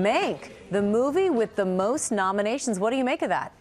Mank, the movie with the most nominations. What do you make of that?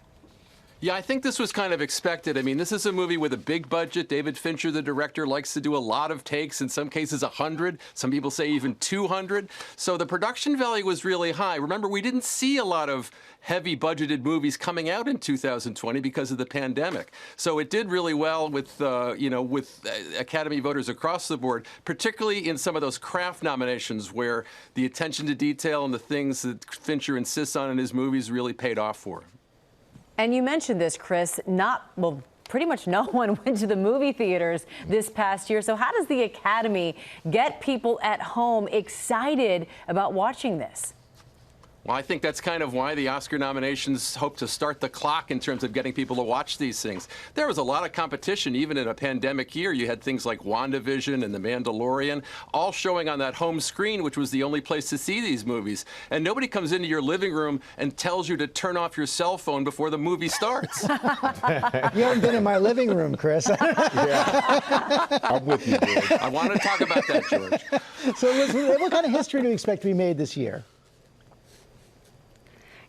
Yeah, I think this was kind of expected. I mean, this is a movie with a big budget. David Fincher, the director, likes to do a lot of takes, in some cases 100. Some people say even 200. So the production value was really high. Remember, we didn't see a lot of heavy budgeted movies coming out in 2020 because of the pandemic. So it did really well with, with Academy voters across the board, particularly in some of those craft nominations where the attention to detail and the things that Fincher insists on in his movies really paid off for him. And you mentioned this, Chris, pretty much no one went to the movie theaters this past year. So how does the Academy get people at home excited about watching this? Well, I think that's kind of why the Oscar nominations hope to start the clock in terms of getting people to watch these things. There was a lot of competition, even in a pandemic year. You had things like WandaVision and The Mandalorian, all showing on that home screen, which was the only place to see these movies. And nobody comes into your living room and tells you to turn off your cell phone before the movie starts. You haven't been in my living room, Chris. Yeah. I'm with you, George. I want to talk about that, George. So what kind of history do we expect to be made this year?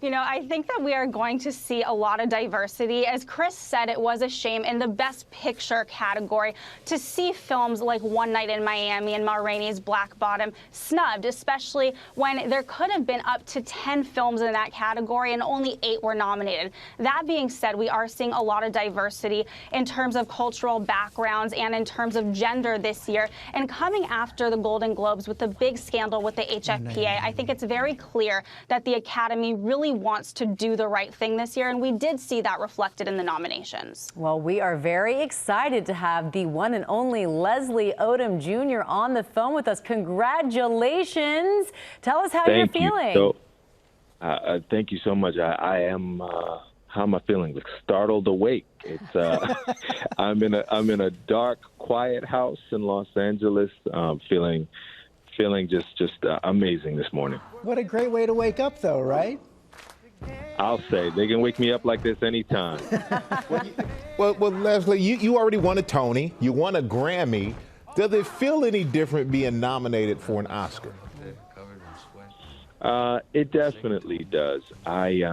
You know, I think that we are going to see a lot of diversity. As Chris said, it was a shame in the Best Picture category to see films like One Night in Miami and Ma Rainey's Black Bottom snubbed, especially when there could have been up to 10 films in that category and only 8 were nominated. That being said, we are seeing a lot of diversity in terms of cultural backgrounds and in terms of gender this year. And coming after the Golden Globes with the big scandal with the HFPA, I think it's very clear that the Academy really wants to do the right thing this year, and we did see that reflected in the nominations. Well, we are very excited to have the one and only Leslie Odom Jr. on the phone with us. Congratulations. Tell us how you're feeling. Thank you so much. I am, how am I feeling? Like startled awake. It's, I'm in a dark, quiet house in Los Angeles, feeling just amazing this morning. What a great way to wake up, though, right? I'll say they can wake me up like this anytime. Well, Leslie, you already won a Tony. You won a Grammy. Does it feel any different being nominated for an Oscar? It definitely does. I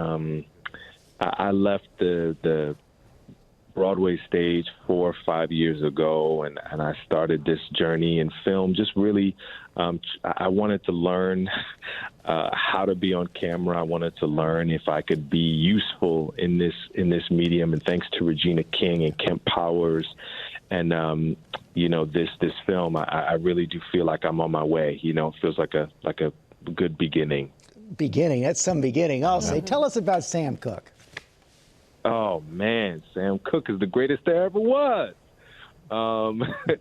left the Broadway stage 4 or 5 years ago, and I started this journey in film. Just really, I wanted to learn how to be on camera. I wanted to learn if I could be useful in this medium. And thanks to Regina King and Kemp Powers, and this film, I really do feel like I'm on my way. You know, it feels like a good beginning. Beginning. That's some beginning. I'll say. Tell us about Sam Cooke. Oh man, Sam Cooke is the greatest there ever was.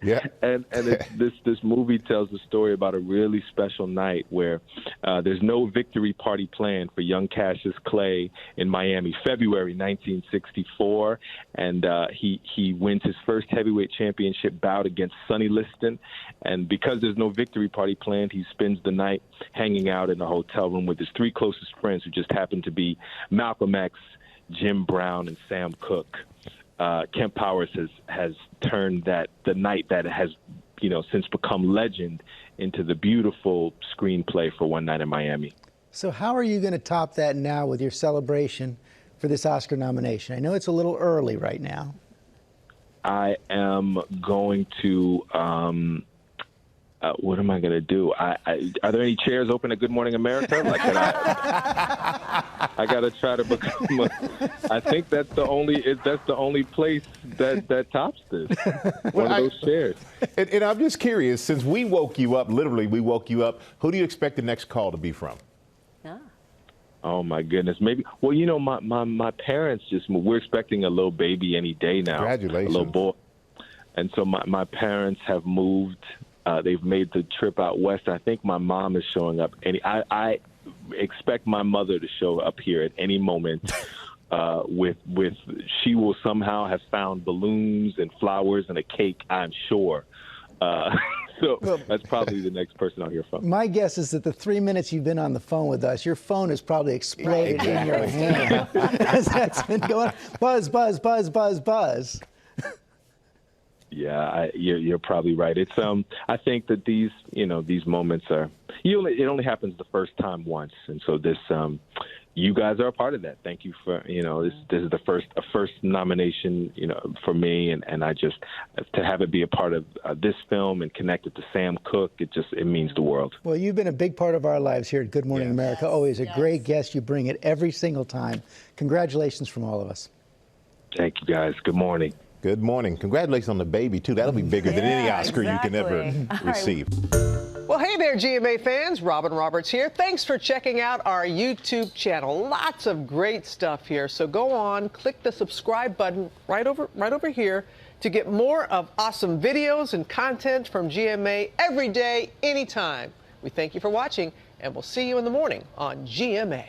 Yeah. And this movie tells the story about a really special night where there's no victory party planned for young Cassius Clay in Miami, February 1964, and he wins his first heavyweight championship bout against Sonny Liston, and because there's no victory party planned, he spends the night hanging out in a hotel room with his 3 closest friends, who just happen to be Malcolm X, Jim Brown, and Sam Cooke. Kemp Powers has turned the night that has, since become legend into the beautiful screenplay for One Night in Miami. So how are you going to top that now with your celebration for this Oscar nomination? I know it's a little early right now. I am going to what am I going to do? Are there any chairs open at Good Morning America? Like, I got to try to become I think that's the only place that tops this. One of those chairs. And I'm just curious, since we woke you up, literally we woke you up, who do you expect the next call to be from? Oh my goodness, maybe. Well, my parents just moved. We're expecting a little baby any day now. Congratulations. A little boy. And so my parents have moved. They've made the trip out west. I think my mom is showing up. I expect my mother to show up here at any moment. She will somehow have found balloons and flowers and a cake, I'm sure. So that's probably the next person I'll hear from. My guess is that the 3 minutes you've been on the phone with us, your phone has probably exploded in your hand. As that's been going, buzz, buzz, buzz, buzz, buzz. Yeah, you're probably right. It's I think that these moments are it only happens the first time once, and so this you guys are a part of that. Thank you for this is the first nomination for me, and I just to have it be a part of this film and connected to Sam Cooke, it means the world. Well, you've been a big part of our lives here at Good Morning America. Always a great guest. You bring it every single time. Congratulations from all of us. Thank you, guys. Good morning. Good morning. Congratulations on the baby, too. That'll be bigger than any Oscar you can ever receive. Well, hey there, GMA fans. Robin Roberts here. Thanks for checking out our YouTube channel. Lots of great stuff here. So go on, click the subscribe button right over here to get more of awesome videos and content from GMA every day, anytime. We thank you for watching, and we'll see you in the morning on GMA.